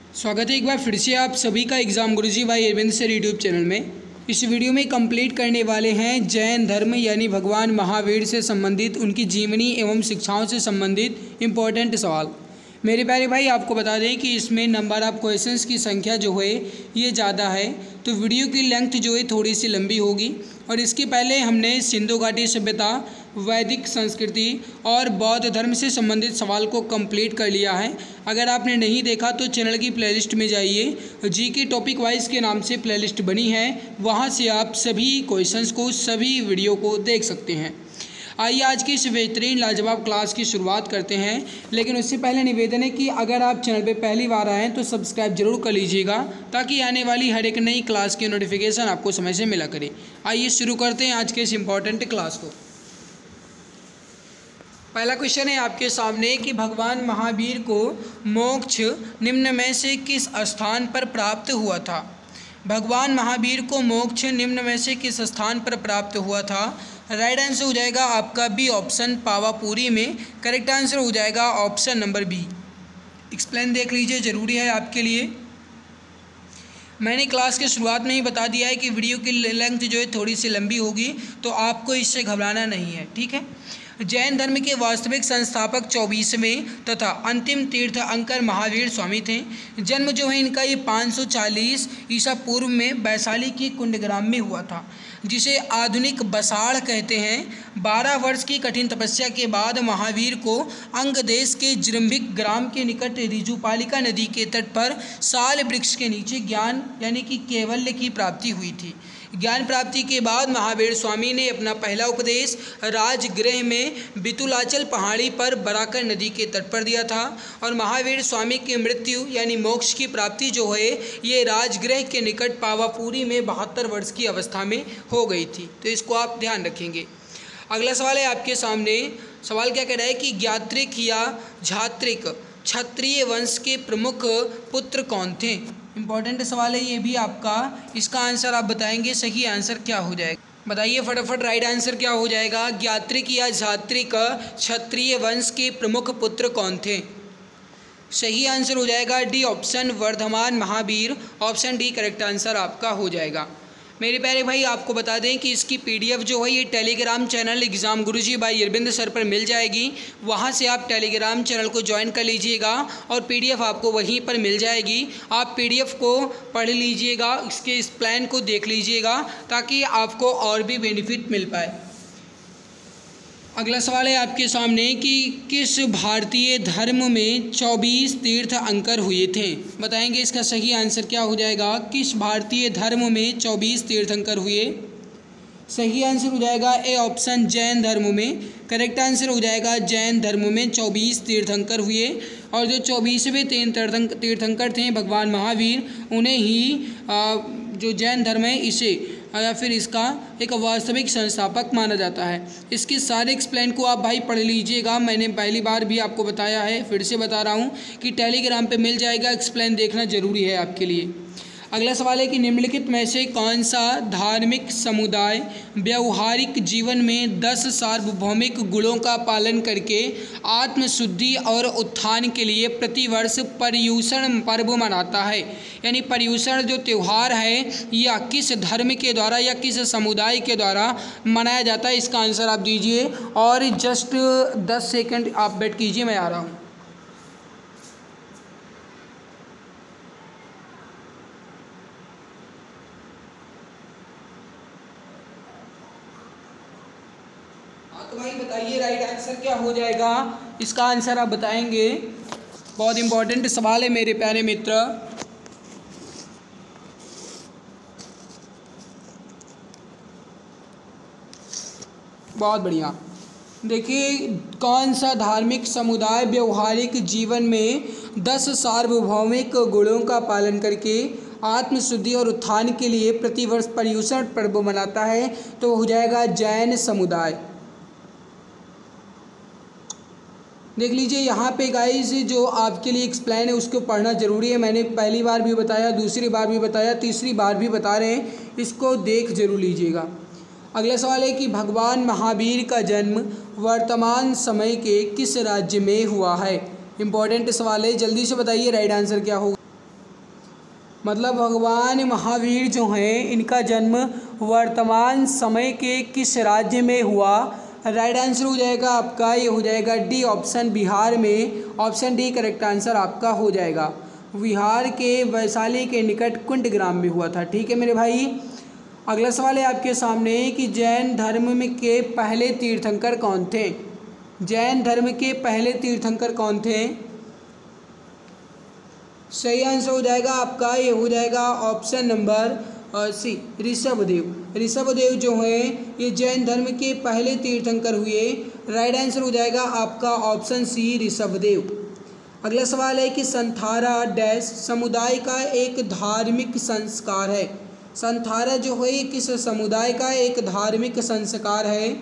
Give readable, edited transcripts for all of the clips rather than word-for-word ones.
स्वागत है एक बार फिर से आप सभी का एग्ज़ाम गुरुजी भाई अरविंद सर यूट्यूब चैनल में। इस वीडियो में कंप्लीट करने वाले हैं जैन धर्म यानी भगवान महावीर से संबंधित उनकी जीवनी एवं शिक्षाओं से संबंधित इम्पोर्टेंट सवाल। मेरे प्यारे भाई आपको बता दें कि इसमें नंबर ऑफ क्वेश्चंस की संख्या जो है ये ज़्यादा है, तो वीडियो की लेंथ जो है थोड़ी सी लंबी होगी। और इसके पहले हमने सिंधु घाटी सभ्यता, वैदिक संस्कृति और बौद्ध धर्म से संबंधित सवाल को कंप्लीट कर लिया है। अगर आपने नहीं देखा तो चैनल की प्लेलिस्ट में जाइए, जीके टॉपिक वाइज के नाम से प्लेलिस्ट बनी है, वहां से आप सभी क्वेश्चंस को, सभी वीडियो को देख सकते हैं। आइए आज की इस बेहतरीन लाजवाब क्लास की शुरुआत करते हैं, लेकिन उससे पहले निवेदन है कि अगर आप चैनल पे पहली बार आए हैं तो सब्सक्राइब जरूर कर लीजिएगा, ताकि आने वाली हर एक नई क्लास की नोटिफिकेशन आपको समय से मिला करे। आइए शुरू करते हैं आज के इस इम्पॉर्टेंट क्लास को। पहला क्वेश्चन है आपके सामने कि भगवान महावीर को मोक्ष निम्न में से किस स्थान पर प्राप्त हुआ था। भगवान महावीर को मोक्ष निम्न में से किस स्थान पर प्राप्त हुआ था। राइट आंसर हो जाएगा आपका बी ऑप्शन, पावापुरी में। करेक्ट आंसर हो जाएगा ऑप्शन नंबर बी। एक्सप्लेन देख लीजिए, ज़रूरी है आपके लिए। मैंने क्लास के शुरुआत में ही बता दिया है कि वीडियो की लेंथ जो है थोड़ी सी लंबी होगी, तो आपको इससे घबराना नहीं है, ठीक है। जैन धर्म के वास्तविक संस्थापक 24वें तथा अंतिम तीर्थंकर महावीर स्वामी थे। जन्म जो है इनका ये 540 ईसा पूर्व में वैशाली की कुंडग्राम में हुआ था, जिसे आधुनिक बसाड़ कहते हैं। 12 वर्ष की कठिन तपस्या के बाद महावीर को अंग देश के जृंभिक ग्राम के निकट ऋजुपालिका नदी के तट पर साल वृक्ष के नीचे ज्ञान यानी कि कैवल्य की प्राप्ति हुई थी। ज्ञान प्राप्ति के बाद महावीर स्वामी ने अपना पहला उपदेश राजगृह में बितुलाचल पहाड़ी पर बराकर नदी के तट पर दिया था। और महावीर स्वामी की मृत्यु यानी मोक्ष की प्राप्ति जो है ये राजगृह के निकट पावापुरी में 72 वर्ष की अवस्था में हो गई थी। तो इसको आप ध्यान रखेंगे। अगला सवाल है आपके सामने। सवाल क्या कह रहा है कि ज्ञात्रिक या झात्रिक क्षत्रिय वंश के प्रमुख पुत्र कौन थे। इंपॉर्टेंट सवाल है ये भी आपका। इसका आंसर आप बताएंगे, सही आंसर क्या हो जाएगा बताइए फटाफट। राइट आंसर क्या हो जाएगा। ज्ञात्रिक या झात्रिक क्षत्रिय वंश के प्रमुख पुत्र कौन थे। सही आंसर हो जाएगा D option, Vardhaman Mahavir. Option D correct answer आपका हो जाएगा। मेरे प्यारे भाई आपको बता दें कि इसकी पीडीएफ जो है ये टेलीग्राम चैनल एग्ज़ाम गुरुजी भाई अरविंद सर पर मिल जाएगी। वहाँ से आप टेलीग्राम चैनल को ज्वाइन कर लीजिएगा और पीडीएफ आपको वहीं पर मिल जाएगी। आप पीडीएफ को पढ़ लीजिएगा, इसके इस प्लान को देख लीजिएगा, ताकि आपको और भी बेनिफिट मिल पाए। अगला सवाल है आपके सामने कि किस भारतीय धर्म में 24 तीर्थंकर हुए थे। बताएंगे इसका सही आंसर क्या हो जाएगा। किस भारतीय धर्म में 24 तीर्थंकर हुए। सही आंसर हो जाएगा ए ऑप्शन, जैन धर्म में। करेक्ट आंसर हो जाएगा जैन धर्म में 24 तीर्थंकर हुए। और जो 24वें तीर्थंकर थे भगवान महावीर, उन्हें ही जो जैन धर्म है इसे या फिर इसका एक वास्तविक संस्थापक माना जाता है। इसके सारे एक्सप्लेन को आप भाई पढ़ लीजिएगा। मैंने पहली बार भी आपको बताया है, फिर से बता रहा हूँ कि टेलीग्राम पे मिल जाएगा। एक्सप्लेन देखना ज़रूरी है आपके लिए। अगला सवाल है कि निम्नलिखित में से कौन सा धार्मिक समुदाय व्यवहारिक जीवन में 10 सार्वभौमिक गुणों का पालन करके आत्मशुद्धि और उत्थान के लिए प्रतिवर्ष पर्युषण पर्व मनाता है। यानी पर्युषण जो त्यौहार है या किस धर्म के द्वारा या किस समुदाय के द्वारा मनाया जाता है। इसका आंसर आप दीजिए और जस्ट 10 सेकेंड आप वेट कीजिए, मैं आ रहा हूँ। तो भाई बताइए राइट आंसर क्या हो जाएगा। इसका आंसर आप बताएंगे। बहुत इंपॉर्टेंट सवाल है मेरे प्यारे मित्र। बहुत बढ़िया। देखिए कौन सा धार्मिक समुदाय व्यवहारिक जीवन में 10 सार्वभौमिक गुणों का पालन करके आत्मशुद्धि और उत्थान के लिए प्रतिवर्ष पर्युषण पर्व मनाता है। तो हो जाएगा जैन समुदाय। देख लीजिए यहाँ पे गाइस जो आपके लिए एक्सप्लेन है उसको पढ़ना ज़रूरी है। मैंने पहली बार भी बताया, दूसरी बार भी बताया, तीसरी बार भी बता रहे हैं, इसको देख जरूर लीजिएगा। अगला सवाल है कि भगवान महावीर का जन्म वर्तमान समय के किस राज्य में हुआ है। इम्पॉर्टेंट सवाल है, जल्दी से बताइए राइट आंसर क्या होगा। मतलब भगवान महावीर जो हैं इनका जन्म वर्तमान समय के किस राज्य में हुआ? राइट आंसर हो जाएगा आपका, ये हो जाएगा डी ऑप्शन, बिहार में। ऑप्शन डी करेक्ट आंसर आपका हो जाएगा। बिहार के वैशाली के निकट कुंडग्राम में हुआ था। ठीक है मेरे भाई। अगला सवाल है आपके सामने कि जैन धर्म में के पहले तीर्थंकर कौन थे? जैन धर्म के पहले तीर्थंकर कौन थे? सही आंसर हो जाएगा आपका, ये हो जाएगा option number C, Rishabhdev. Rishabhdev जो हैं ये जैन धर्म के पहले तीर्थंकर हुए। राइट आंसर हो जाएगा आपका ऑप्शन सी, ऋषभदेव। अगला सवाल है कि संथारा डैश समुदाय का एक धार्मिक संस्कार है। संथारा जो है ये किस समुदाय का एक धार्मिक संस्कार है?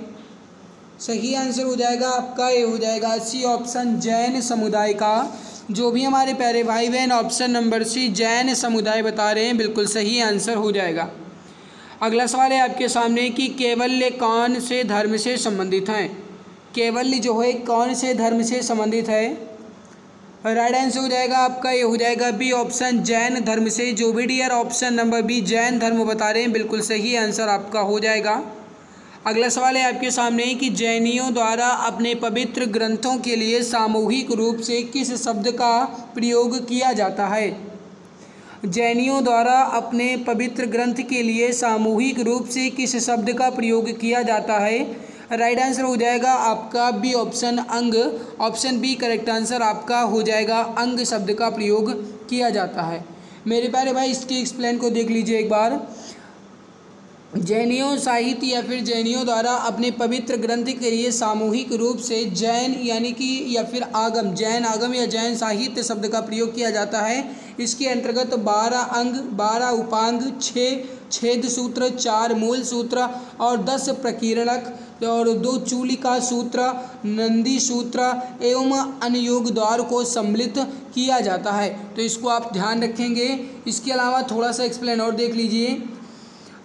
सही आंसर हो जाएगा आपका, ये हो जाएगा सी ऑप्शन, जैन समुदाय का। जो भी हमारे प्यारे भाई बहन ऑप्शन नंबर सी जैन समुदाय बता रहे हैं, बिल्कुल सही आंसर हो जाएगा। अगला सवाल है आपके सामने कि कैवल्य कौन से धर्म से संबंधित हैं? कैवल्य जो है कौन से धर्म से संबंधित है? राइट आंसर हो जाएगा आपका, ये हो जाएगा बी ऑप्शन, जैन धर्म से। जो भी dear option number B Jain धर्म बता रहे हैं, बिल्कुल सही आंसर आपका हो जाएगा। अगला सवाल है आपके सामने कि जैनियों द्वारा अपने पवित्र ग्रंथों के लिए सामूहिक रूप से किस शब्द का प्रयोग किया जाता है? जैनियों द्वारा अपने पवित्र ग्रंथ के लिए सामूहिक रूप से किस शब्द का प्रयोग किया जाता है? राइट आंसर हो जाएगा आपका बी ऑप्शन, अंग। ऑप्शन बी करेक्ट आंसर आपका हो जाएगा, अंग शब्द का प्रयोग किया जाता है। मेरे प्यारे भाई इसके एक्सप्लेन को देख लीजिए एक बार। जैनियों साहित्य या फिर जैनियों द्वारा अपने पवित्र ग्रंथ के लिए सामूहिक रूप से जैन यानी कि या फिर आगम, जैन आगम या जैन साहित्य शब्द का प्रयोग किया जाता है। इसके अंतर्गत 12 अंग, 12 उपांग, 6 छेद सूत्र, 4 मूल सूत्र और 10 प्रकीर्णक और 2 चूलिका सूत्र, नंदी सूत्र एवं अनुयोग द्वार को सम्मिलित किया जाता है। तो इसको आप ध्यान रखेंगे। इसके अलावा थोड़ा सा एक्सप्लेन और देख लीजिए।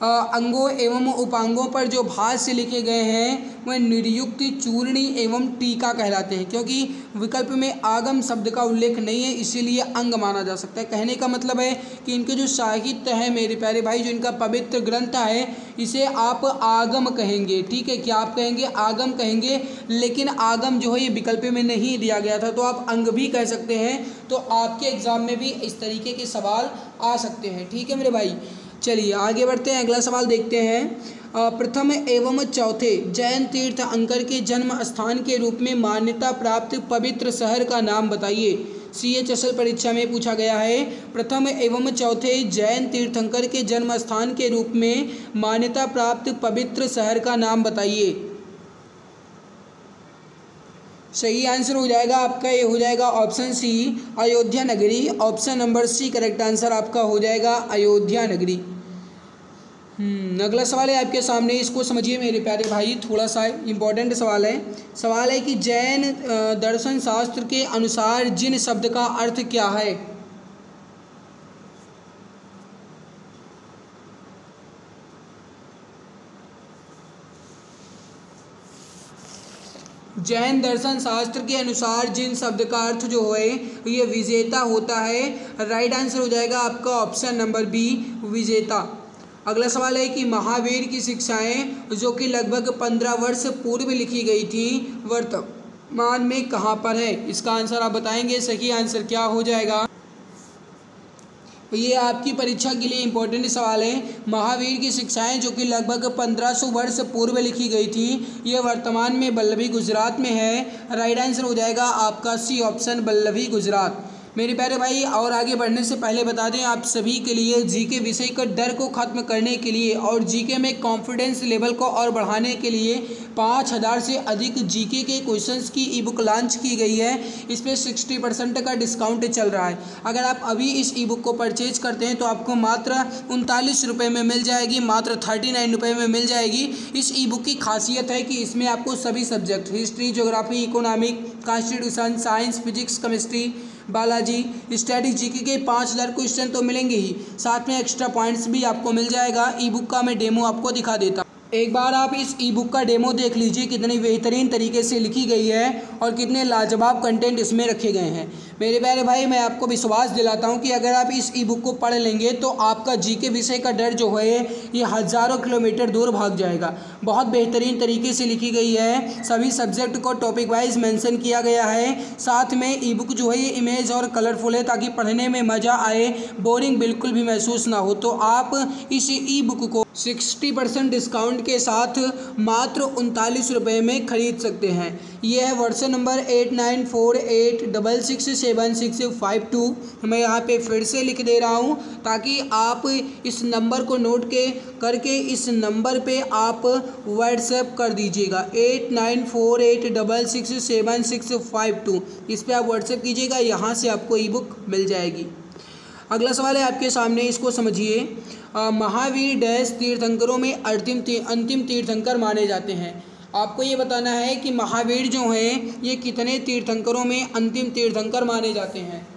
अंगों एवं उपांगों पर जो भाष्य लिखे गए हैं वह निर्युक्त, चूर्णी एवं टीका कहलाते हैं। क्योंकि विकल्प में आगम शब्द का उल्लेख नहीं है, इसीलिए अंग माना जा सकता है। कहने का मतलब है कि इनके जो साहित्य है मेरे प्यारे भाई, जो इनका पवित्र ग्रंथ है, इसे आप आगम कहेंगे। ठीक है, क्या आप कहेंगे? आगम कहेंगे। लेकिन आगम जो है ये विकल्प में नहीं दिया गया था, तो आप अंग भी कह सकते हैं। तो आपके एग्जाम में भी इस तरीके के सवाल आ सकते हैं। ठीक है मेरे भाई, चलिए आगे बढ़ते हैं। अगला सवाल देखते हैं। प्रथम एवं चौथे जैन तीर्थ अंकर के जन्म स्थान के रूप में मान्यता प्राप्त पवित्र शहर का नाम बताइए। CHSL परीक्षा में पूछा गया है। प्रथम एवं चौथे जैन तीर्थंकर के जन्म स्थान के रूप में मान्यता प्राप्त पवित्र शहर का नाम बताइए। सही आंसर हो जाएगा आपका, ये हो जाएगा ऑप्शन सी, अयोध्या नगरी। Option number C correct answer आपका हो जाएगा, अयोध्या नगरी। अगला सवाल है आपके सामने, इसको समझिए मेरे प्यारे भाई, थोड़ा सा इम्पोर्टेंट सवाल है। सवाल है कि जैन दर्शन शास्त्र के अनुसार जिन शब्द का अर्थ क्या है? जैन दर्शन शास्त्र के अनुसार जिन शब्द का अर्थ जो है ये विजेता होता है। राइट आंसर हो जाएगा आपका ऑप्शन नंबर बी, विजेता। अगला सवाल है कि महावीर की शिक्षाएं जो कि लगभग 15 वर्ष पूर्व लिखी गई थी, वर्तमान में कहाँ पर है? इसका आंसर आप बताएंगे। सही आंसर क्या हो जाएगा? ये आपकी परीक्षा के लिए इम्पोर्टेंट सवाल है। महावीर की शिक्षाएं जो कि लगभग 1500 वर्ष पूर्व लिखी गई थी, ये वर्तमान में बल्लभी गुजरात में है। राइट आंसर हो जाएगा आपका सी ऑप्शन, बल्लभी गुजरात। मेरे प्यारे भाई, और आगे बढ़ने से पहले बता दें आप सभी के लिए, जीके विषय का डर को ख़त्म करने के लिए और जीके में कॉन्फिडेंस लेवल को और बढ़ाने के लिए 5000 से अधिक जीके के क्वेश्चंस की ई बुक लॉन्च की गई है। इस पर 60% का डिस्काउंट चल रहा है। अगर आप अभी इस ई बुक को परचेज करते हैं तो आपको मात्र 39 रुपये में मिल जाएगी, मात्र 39 रुपये में मिल जाएगी। इस ई बुक की खासियत है कि इसमें आपको सभी subject, history, geography, economic, constitution, science, physics, chemistry, biology, static, GK के 5000 क्वेश्चन तो मिलेंगे ही, साथ में एक्स्ट्रा पॉइंट्स भी आपको मिल जाएगा। ई बुक का मैं डेमो आपको दिखा देता। एक बार आप इस ई बुक का डेमो देख लीजिए, कितनी बेहतरीन तरीके से लिखी गई है और कितने लाजवाब कंटेंट इसमें रखे गए हैं। मेरे प्यारे भाई, मैं आपको विश्वास दिलाता हूँ कि अगर आप इस ई बुक को पढ़ लेंगे तो आपका जीके विषय का डर जो है ये हज़ारों किलोमीटर दूर भाग जाएगा। बहुत बेहतरीन तरीके से लिखी गई है, सभी सब्जेक्ट को टॉपिक वाइज मेंशन किया गया है। साथ में ई बुक जो है ये इमेज और कलरफुल है ताकि पढ़ने में मज़ा आए, बोरिंग बिल्कुल भी महसूस ना हो। तो आप इस ई बुक को 60% डिस्काउंट के साथ मात्र 39 रुपये में ख़रीद सकते हैं। यह है व्हाट्सएप नंबर 8948667652। मैं यहाँ पे फिर से लिख दे रहा हूँ ताकि आप इस नंबर को नोट करके इस नंबर पे आप व्हाट्सएप कर दीजिएगा 8948667652। इस पे आप व्हाट्सएप कीजिएगा, यहाँ से आपको ई बुक मिल जाएगी। अगला सवाल है आपके सामने, इसको समझिए। महावीर डैश तीर्थंकरों में अंतिम तीर्थंकर माने जाते हैं। आपको ये बताना है कि महावीर जो हैं ये कितने तीर्थंकरों में अंतिम तीर्थंकर माने जाते हैं।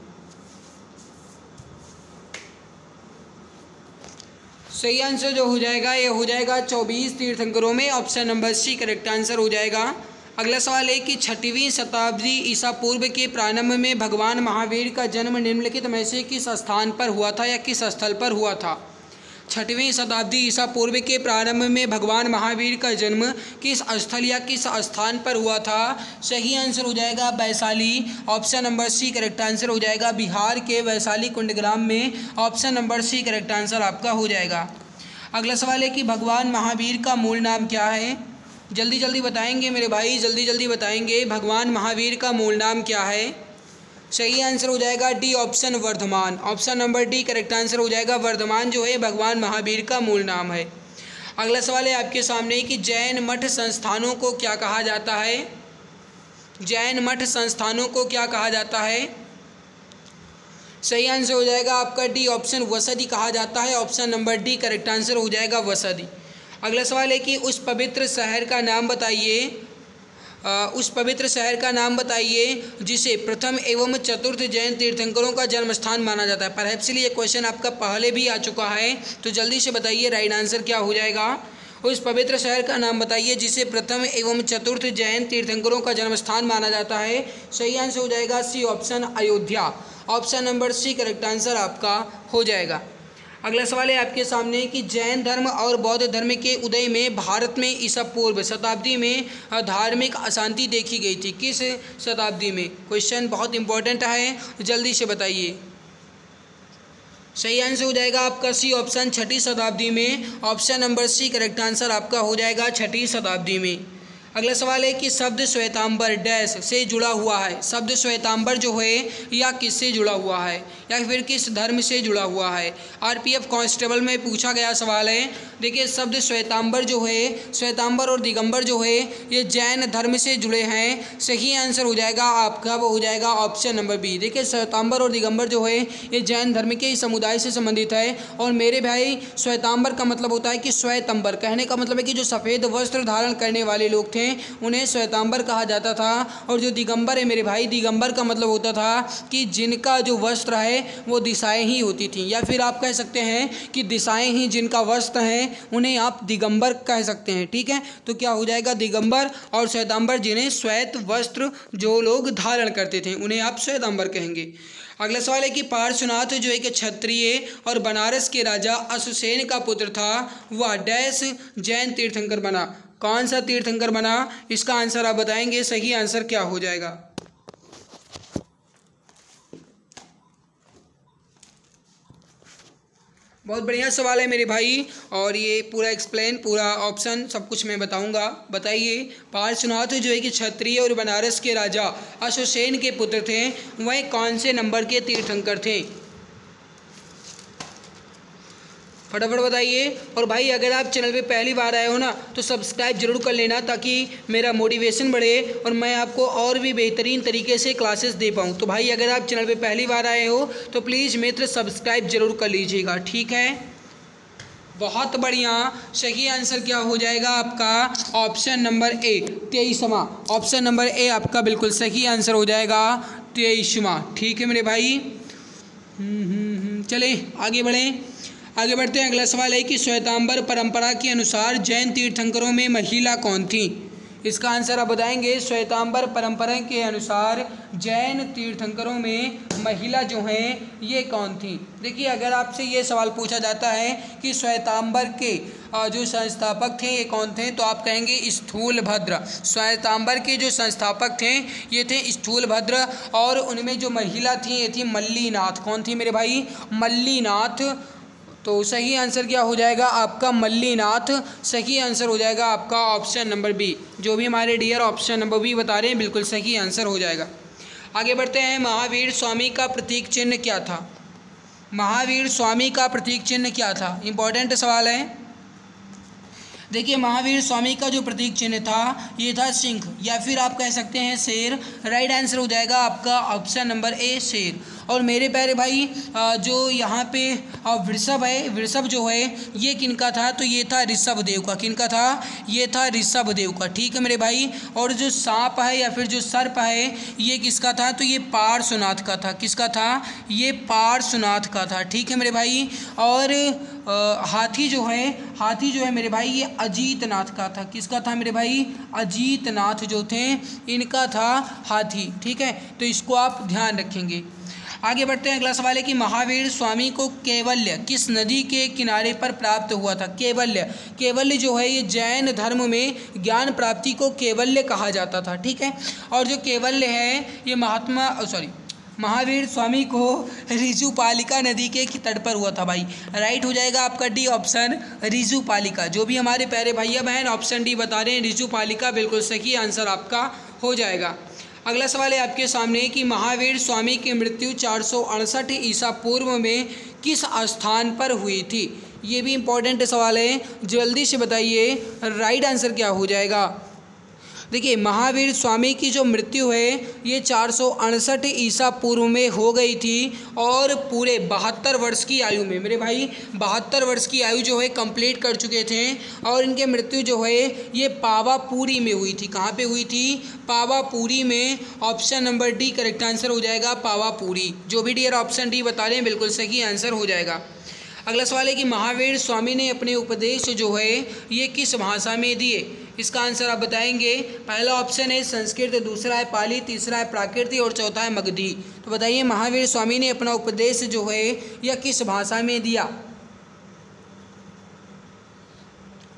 सही आंसर जो हो जाएगा ये हो जाएगा 24 तीर्थंकरों में। Option number C correct answer हो जाएगा। अगला सवाल है कि 6वीं शताब्दी ईसा पूर्व के प्रारंभ में भगवान महावीर का जन्म निम्नलिखित में से किस स्थान पर हुआ था या किस स्थल पर हुआ था। 6वीं शताब्दी ईसा पूर्व के प्रारंभ में भगवान महावीर का जन्म किस स्थल या किस स्थान पर हुआ था। सही आंसर हो जाएगा Vaishali. Option number C correct answer हो जाएगा। बिहार के वैशाली कुंडग्राम में। Option number C correct answer आपका हो जाएगा। अगला सवाल है कि भगवान महावीर का मूल नाम क्या है। जल्दी जल्दी बताएंगे मेरे भाई, जल्दी जल्दी बताएंगे। भगवान महावीर का मूल नाम क्या है। सही आंसर हो जाएगा D option Vardhaman. Option number D correct answer हो जाएगा। वर्धमान जो है भगवान महावीर का मूल नाम है। अगला सवाल है आपके सामने कि जैन मठ संस्थानों को क्या कहा जाता है। जैन मठ संस्थानों को क्या कहा जाता है। सही आंसर हो जाएगा आपका डी ऑप्शन वसदी कहा जाता है। Option number D correct answer हो जाएगा वसदी। अगला सवाल है कि उस पवित्र शहर का नाम बताइए। उस पवित्र शहर का नाम बताइए जिसे प्रथम एवं चतुर्थ जैन तीर्थंकरों का जन्म स्थान माना जाता है। परहैप्स ये क्वेश्चन आपका पहले भी आ चुका है, तो जल्दी से बताइए राइट आंसर क्या हो जाएगा। उस पवित्र शहर का नाम बताइए जिसे प्रथम एवं चतुर्थ जैन तीर्थंकरों का जन्म स्थान माना जाता है। सही आंसर हो जाएगा C option Ayodhya. Option number C correct answer आपका हो जाएगा। अगला सवाल है आपके सामने कि जैन धर्म और बौद्ध धर्म के उदय में भारत में ईसा पूर्व शताब्दी में धार्मिक अशांति देखी गई थी। किस शताब्दी में। क्वेश्चन बहुत इंपॉर्टेंट है, जल्दी से बताइए। सही आंसर हो जाएगा आपका सी ऑप्शन 6ठी शताब्दी में। Option number C correct answer आपका हो जाएगा 6ठी शताब्दी में। अगला सवाल है कि शब्द श्वेतांबर डैश से जुड़ा हुआ है। शब्द श्वेतांबर जो है या किससे जुड़ा हुआ है या फिर किस धर्म से जुड़ा हुआ है। आरपीएफ कांस्टेबल में पूछा गया सवाल है। देखिए शब्द श्वेतांबर जो है, श्वेतांबर और दिगंबर जो है ये जैन धर्म से जुड़े हैं। सही आंसर हो जाएगा आपका वो हो जाएगा ऑप्शन नंबर बी। देखिए श्वेतांबर और दिगंबर जो है ये जैन धर्म के समुदाय से संबंधित है। और मेरे भाई श्वेतांबर का मतलब होता है कि श्वेतंबर, कहने का मतलब है कि जो सफ़ेद वस्त्र धारण करने वाले लोग थे उन्हें श्वेतांबर कहा जाता था। और जो दिगंबर है मेरे भाई, दिगंबर का मतलब होता था कि जिनका जो वस्त्र है वो दिशाएं ही होती थी, या फिर आप कह सकते हैं कि दिशाएं ही जिनका वस्त्र है उन्हें आप दिगंबर कह सकते हैं। ठीक है, तो क्या हो जाएगा दिगंबर और श्वेतांबर, जिन्हें श्वेत वस्त्र जो लोग धारण करते थे उन्हें आप श्वेतांबर कहेंगे। अगला सवाल है कि पार्श्वनाथ जो एक क्षत्रिय और बनारस के राजा अश्वसेन का पुत्र था वह डैश जैन तीर्थंकर बना। कौन सा तीर्थंकर बना, इसका आंसर आप बताएंगे। सही आंसर क्या हो जाएगा। बहुत बढ़िया सवाल है मेरे भाई, और ये पूरा एक्सप्लेन पूरा ऑप्शन सब कुछ मैं बताऊंगा। बताइए पार्श्वनाथ जो है कि क्षत्रिय और बनारस के राजा अश्वसेन के पुत्र थे, वह कौन से नंबर के तीर्थंकर थे। फटाफट बताइए। और भाई अगर आप चैनल पे पहली बार आए हो ना तो सब्सक्राइब जरूर कर लेना ताकि मेरा मोटिवेशन बढ़े और मैं आपको और भी बेहतरीन तरीके से क्लासेस दे पाऊँ। तो भाई अगर आप चैनल पे पहली बार आए हो तो प्लीज़ मित्र सब्सक्राइब जरूर कर लीजिएगा। ठीक है, बहुत बढ़िया। सही आंसर क्या हो जाएगा आपका ऑप्शन नंबर ए 23वां। ऑप्शन नंबर ए आपका बिल्कुल सही आंसर हो जाएगा 23वां। ठीक है मेरे भाई, चले आगे बढ़ें। आगे बढ़ते हैं। अगला सवाल है कि श्वेतांबर परंपरा के अनुसार जैन तीर्थंकरों में महिला कौन थी। इसका आंसर आप बताएंगे। श्वेतांबर परंपरा के अनुसार जैन तीर्थंकरों में महिला जो हैं ये कौन थी। देखिए, अगर आपसे ये सवाल पूछा जाता है कि श्वेतांबर के जो संस्थापक थे ये कौन थे, तो आप कहेंगे स्थूलभद्र। श्वेतांबर के जो संस्थापक थे ये थे स्थूलभद्र, और उनमें जो महिला थी ये थी मल्लीनाथ। कौन थी मेरे भाई? मल्लीनाथ। तो सही आंसर क्या हो जाएगा आपका? मल्लीनाथ। सही आंसर हो जाएगा आपका ऑप्शन नंबर बी। जो भी हमारे डियर ऑप्शन नंबर बी बता रहे हैं बिल्कुल सही आंसर हो जाएगा। आगे बढ़ते हैं। महावीर स्वामी का प्रतीक चिन्ह क्या था? महावीर स्वामी का प्रतीक चिन्ह क्या था? इंपॉर्टेंट सवाल है। देखिए, महावीर स्वामी का जो प्रतीक चिन्ह था ये था सिंह, या फिर आप कह सकते हैं शेर। राइट आंसर हो जाएगा आपका ऑप्शन नंबर ए, शेर। और मेरे प्यारे भाई, जो यहाँ पे वृषभ है, वृषभ जो है ये किनका था? तो ये था ऋषभदेव का। किनका था? ये था ऋषभदेव का। ठीक है मेरे भाई। और जो सांप है या फिर जो सर्प है ये किसका था? तो ये पार्श्वनाथ का था। किसका था? ये पार्श्वनाथ का था। ठीक है मेरे भाई। और हाथी जो है मेरे भाई ये अजीतनाथ का था। किसका था मेरे भाई? अजीतनाथ जो थे इनका था हाथी। ठीक है, तो इसको आप ध्यान रखेंगे। आगे बढ़ते हैं। अगला सवाल है कि महावीर स्वामी को कैवल्य किस नदी के किनारे पर प्राप्त हुआ था? कैवल्य जो है ये जैन धर्म में ज्ञान प्राप्ति को कैवल्य कहा जाता था। ठीक है, और जो कैवल्य है ये महावीर स्वामी को ऋजुपालिका नदी के तट पर हुआ था भाई। राइट हो जाएगा आपका डी ऑप्शन, ऋजुपालिका। जो भी हमारे प्यारे भैया बहन ऑप्शन डी बता रहे हैं ऋजुपालिका, बिल्कुल सही आंसर आपका हो जाएगा। अगला सवाल है आपके सामने कि महावीर स्वामी की मृत्यु 468 ईसा पूर्व में किस स्थान पर हुई थी? ये भी इम्पोर्टेंट सवाल है, जल्दी से बताइए राइट आंसर क्या हो जाएगा। देखिए, महावीर स्वामी की जो मृत्यु है ये 468 ईसा पूर्व में हो गई थी, और पूरे 72 वर्ष की आयु में मेरे भाई 72 वर्ष की आयु जो है कंप्लीट कर चुके थे। और इनके मृत्यु जो है ये पावापुरी में हुई थी। कहाँ पे हुई थी? पावापुरी में। Option number D correct answer हो जाएगा, पावापुरी। जो भी डियर ऑप्शन डी बता रहे हैं बिल्कुल सही आंसर हो जाएगा। अगला सवाल है कि महावीर स्वामी ने अपने उपदेश जो है ये किस भाषा में दिए? इसका आंसर आप बताएंगे। पहला ऑप्शन है संस्कृत, दूसरा है पाली, तीसरा है प्राकृत और चौथा है मगधी। तो बताइए महावीर स्वामी ने अपना उपदेश जो है यह किस भाषा में दिया?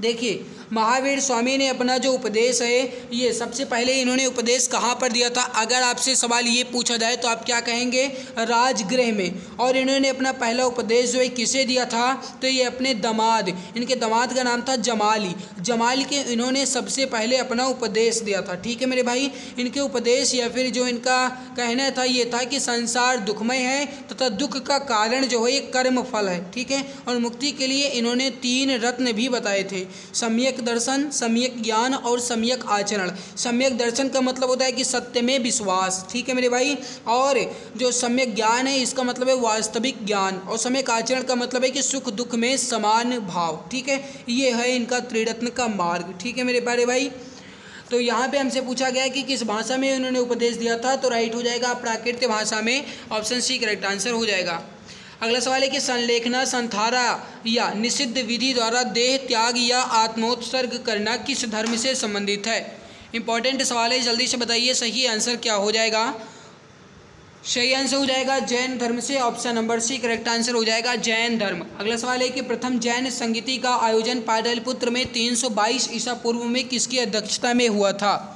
देखिए, महावीर स्वामी ने अपना जो उपदेश है ये सबसे पहले इन्होंने उपदेश कहाँ पर दिया था? अगर आपसे सवाल ये पूछा जाए तो आप क्या कहेंगे? राजगृह में। और इन्होंने अपना पहला उपदेश जो है किसे दिया था? तो ये अपने दामाद, इनके दामाद का नाम था जमाली के इन्होंने सबसे पहले अपना उपदेश दिया था। ठीक है मेरे भाई। इनके उपदेश या फिर जो इनका कहना था ये था कि संसार दुखमय है तथा दुख का कारण जो है ये कर्म फल है। ठीक है, और मुक्ति के लिए इन्होंने 3 रत्न भी बताए थे, सम्यक दर्शन, सम्यक ज्ञान और सम्यक आचरण। सम्यक दर्शन का मतलब होता है कि सत्य में विश्वास। ठीक है मेरे भाई। और जो सम्यक ज्ञान है इसका मतलब है वास्तविक ज्ञान, और सम्यक आचरण का मतलब है कि सुख दुख में समान भाव। ठीक है, ये है इनका त्रिरत्न का मार्ग। ठीक है मेरे प्यारे भाई। तो यहाँ पे हमसे पूछा गया कि किस भाषा में उन्होंने उपदेश दिया था, तो राइट हो जाएगा प्राकृत भाषा में। ऑप्शन सी करेक्ट आंसर हो जाएगा। अगला सवाल है कि संलेखना, संथारा या निषिद्ध विधि द्वारा देह त्याग या आत्मोत्सर्ग करना किस धर्म से संबंधित है? इंपॉर्टेंट सवाल है, जल्दी से बताइए सही आंसर क्या हो जाएगा। सही आंसर हो जाएगा जैन धर्म से। Option number C correct answer हो जाएगा, जैन धर्म। अगला सवाल है कि प्रथम जैन संगीति का आयोजन पाटलिपुत्र में 322 ईसा पूर्व में किसकी अध्यक्षता में हुआ था?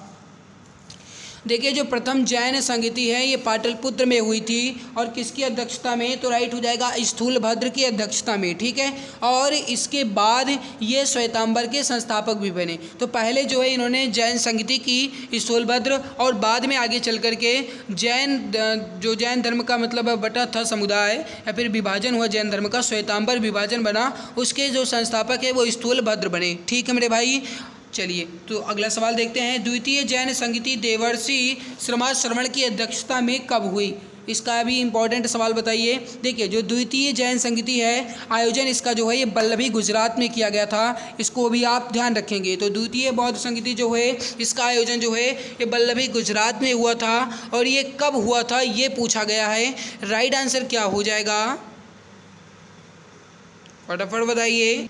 देखिए, जो प्रथम जैन संगीति है ये पाटलिपुत्र में हुई थी, और किसकी अध्यक्षता में? तो राइट हो जाएगा स्थूलभद्र की अध्यक्षता में। ठीक है, और इसके बाद ये श्वेतांबर के संस्थापक भी बने। तो पहले जो है इन्होंने जैन संगीति की स्थूलभद्र, और बाद में आगे चल करके जो जैन धर्म का मतलब बटा था समुदाय या फिर विभाजन हुआ जैन धर्म का, श्वेतांबर विभाजन बना, उसके जो संस्थापक है वो स्थूलभद्र बने। ठीक है मेरे भाई। चलिए, तो अगला सवाल देखते हैं। द्वितीय जैन संगीति देवर्षि श्रवण की अध्यक्षता में कब हुई? इसका भी इम्पोर्टेंट सवाल बताइए। देखिए, जो द्वितीय जैन संगीति है आयोजन इसका जो है ये बल्लभी गुजरात में किया गया था, इसको भी आप ध्यान रखेंगे। तो द्वितीय बौद्ध संगीति जो है इसका आयोजन जो है ये बल्लभी गुजरात में हुआ था, और ये कब हुआ था ये पूछा गया है। राइट आंसर क्या हो जाएगा? फटाफट बताइए।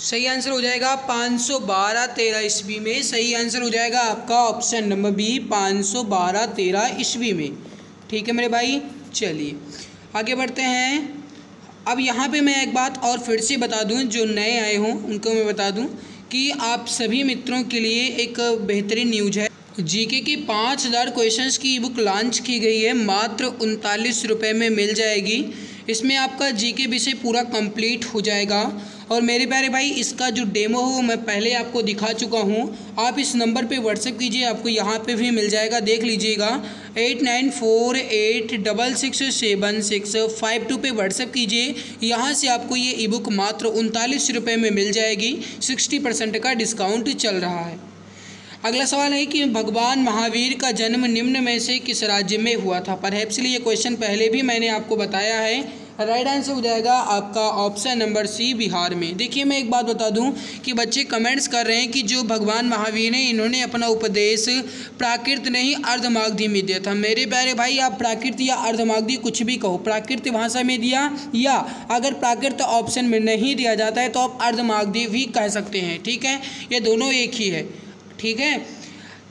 सही आंसर हो जाएगा 512-13 ईस्वी में। सही आंसर हो जाएगा आपका ऑप्शन नंबर बी 512-13 ईस्वी में। ठीक है मेरे भाई, चलिए आगे बढ़ते हैं। अब यहाँ पे मैं एक बात और फिर से बता दूँ, जो नए आए हों उनको मैं बता दूँ कि आप सभी मित्रों के लिए एक बेहतरीन न्यूज़ है। जीके की 5000 क्वेश्चंस की ई बुक लॉन्च की गई है, मात्र 39 रुपये में मिल जाएगी। इसमें आपका जीके विषय पूरा कंप्लीट हो जाएगा। और मेरे प्यारे भाई, इसका जो डेमो हो मैं पहले आपको दिखा चुका हूँ। आप इस नंबर पे व्हाट्सएप कीजिए, आपको यहाँ पे भी मिल जाएगा, देख लीजिएगा। 8948667652 पे व्हाट्सएप कीजिए। यहाँ से आपको ये ई बुक मात्र 39 रुपये में मिल जाएगी। 60% का डिस्काउंट चल रहा है। अगला सवाल है कि भगवान महावीर का जन्म निम्न में से किस राज्य में हुआ था। परहैप्स ये क्वेश्चन पहले भी मैंने आपको बताया है। राइट आंसर हो जाएगा आपका ऑप्शन नंबर सी, बिहार में। देखिए मैं एक बात बता दूं कि बच्चे कमेंट्स कर रहे हैं कि जो भगवान महावीर हैं इन्होंने अपना उपदेश प्राकृत नहीं अर्धमागधी में दिया था। मेरे प्यारे भाई, आप प्राकृत या अर्धमागधी कुछ भी कहो, प्राकृत भाषा में दिया या अगर प्राकृत ऑप्शन में नहीं दिया जाता है तो आप अर्धमागधी भी कह सकते हैं। ठीक है, ये दोनों एक ही है। ठीक है,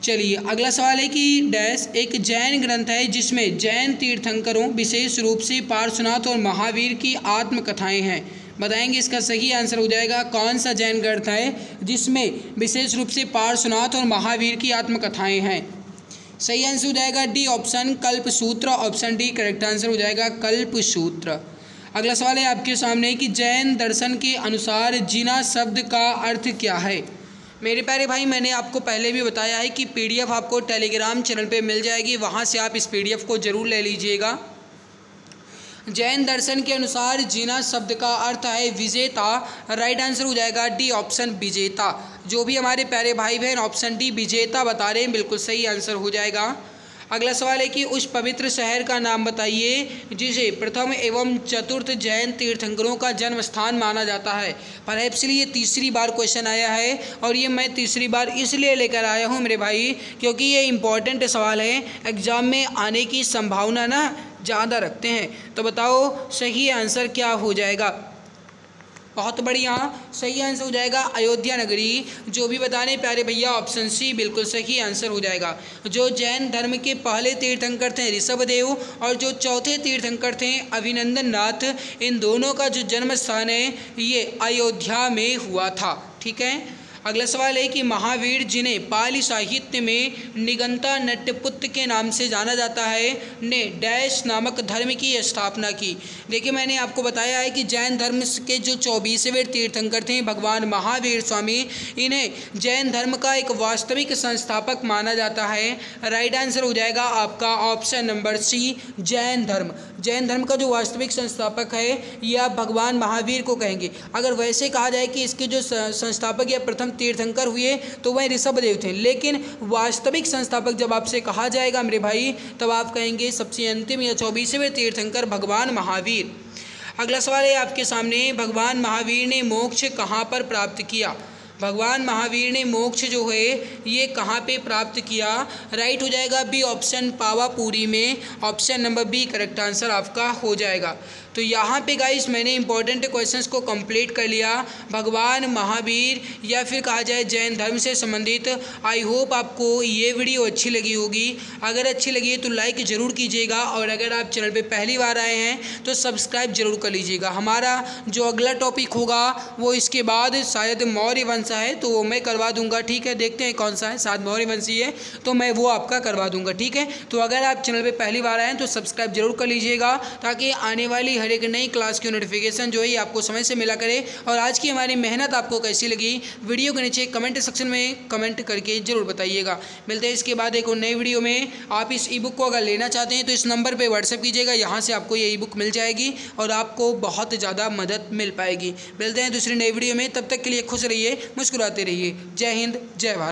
चलिए अगला सवाल है कि डैश एक जैन ग्रंथ है जिसमें जैन तीर्थंकरों विशेष रूप से पार्श्वनाथ और महावीर की आत्मकथाएं हैं। बताएंगे इसका सही आंसर हो जाएगा कौन सा जैन ग्रंथ है जिसमें विशेष रूप से पार्श्वनाथ और महावीर की आत्मकथाएं हैं। सही आंसर हो जाएगा D option Kalpasutra. Option D correct answer हो जाएगा कल्पसूत्र। अगला सवाल है आपके सामने कि जैन दर्शन के अनुसार जिना शब्द का अर्थ क्या है। मेरे प्यारे भाई, मैंने आपको पहले भी बताया है कि पीडीएफ आपको टेलीग्राम चैनल पे मिल जाएगी, वहाँ से आप इस पीडीएफ को ज़रूर ले लीजिएगा। जैन दर्शन के अनुसार जिना शब्द का अर्थ है विजेता। राइट आंसर हो जाएगा डी ऑप्शन विजेता। जो भी हमारे प्यारे भाई बहन ऑप्शन डी विजेता बता रहे हैं, बिल्कुल सही आंसर हो जाएगा। अगला सवाल है कि उस पवित्र शहर का नाम बताइए जिसे प्रथम एवं चतुर्थ जैन तीर्थंकरों का जन्म स्थान माना जाता है। परहैप्स ये तीसरी बार क्वेश्चन आया है और ये मैं तीसरी बार इसलिए लेकर आया हूँ मेरे भाई क्योंकि ये इम्पॉर्टेंट सवाल है, एग्ज़ाम में आने की संभावना ना ज़्यादा रखते हैं। तो बताओ सही आंसर क्या हो जाएगा। बहुत बढ़िया, सही आंसर हो जाएगा अयोध्या नगरी। जो भी बताने प्यारे भैया ऑप्शन सी बिल्कुल सही आंसर हो जाएगा। जो जैन धर्म के पहले तीर्थंकर थे ऋषभदेव और जो चौथे तीर्थंकर थे अभिनंदन नाथ, इन दोनों का जो जन्म स्थान है ये अयोध्या में हुआ था। ठीक है, अगला सवाल है कि महावीर जिन्हें पाली साहित्य में निगंता नट्यपुत्र के नाम से जाना जाता है ने डैश नामक धर्म की स्थापना की। देखिए मैंने आपको बताया है कि जैन धर्म के जो 24वें तीर्थंकर थे भगवान महावीर स्वामी, इन्हें जैन धर्म का एक वास्तविक संस्थापक माना जाता है। राइट आंसर हो जाएगा आपका ऑप्शन नंबर सी, जैन धर्म। जैन धर्म का जो वास्तविक संस्थापक है ये आप भगवान महावीर को कहेंगे। अगर वैसे कहा जाए कि इसके जो संस्थापक या प्रथम तीर्थंकर हुए तो वह ऋषभदेव थे, लेकिन वास्तविक संस्थापक जब आपसे कहा जाएगा मेरे भाई तब आप कहेंगे सबसे अंतिम या 24वें तीर्थंकर भगवान महावीर। अगला सवाल है आपके सामने, भगवान महावीर ने मोक्ष कहाँ पर प्राप्त किया। भगवान महावीर ने मोक्ष जो है ये कहाँ पे प्राप्त किया। राइट हो जाएगा बी ऑप्शन पावापुरी में। Option number B correct answer आपका हो जाएगा। तो यहाँ पे गाइस मैंने इंपॉर्टेंट क्वेश्चंस को कंप्लीट कर लिया भगवान महावीर या फिर कहा जाए जैन धर्म से संबंधित। आई होप आपको ये वीडियो अच्छी लगी होगी। अगर अच्छी लगी है तो लाइक ज़रूर कीजिएगा और अगर आप चैनल पे पहली बार आए हैं तो सब्सक्राइब जरूर कर लीजिएगा। हमारा जो अगला टॉपिक होगा वो इसके बाद शायद मौर्य वंश है तो वो मैं करवा दूंगा। ठीक है, देखते हैं कौन सा है, शायद मौर्य वंशी है तो मैं वो आपका करवा दूंगा। ठीक है, तो अगर आप चैनल पर पहली बार आए हैं तो सब्सक्राइब जरूर कर लीजिएगा ताकि आने वाली हर एक नई क्लास की नोटिफिकेशन जो है आपको समय से मिला करे। और आज की हमारी मेहनत आपको कैसी लगी वीडियो के नीचे कमेंट सेक्शन में कमेंट करके जरूर बताइएगा। मिलते हैं इसके बाद एक और नई वीडियो में। आप इस ई बुक को अगर लेना चाहते हैं तो इस नंबर पे व्हाट्सएप कीजिएगा, यहाँ से आपको ये ई बुक मिल जाएगी और आपको बहुत ज़्यादा मदद मिल पाएगी। मिलते हैं दूसरी नई वीडियो में, तब तक के लिए खुश रहिए, मुस्कुराते रहिए। जय हिंद, जय भारत।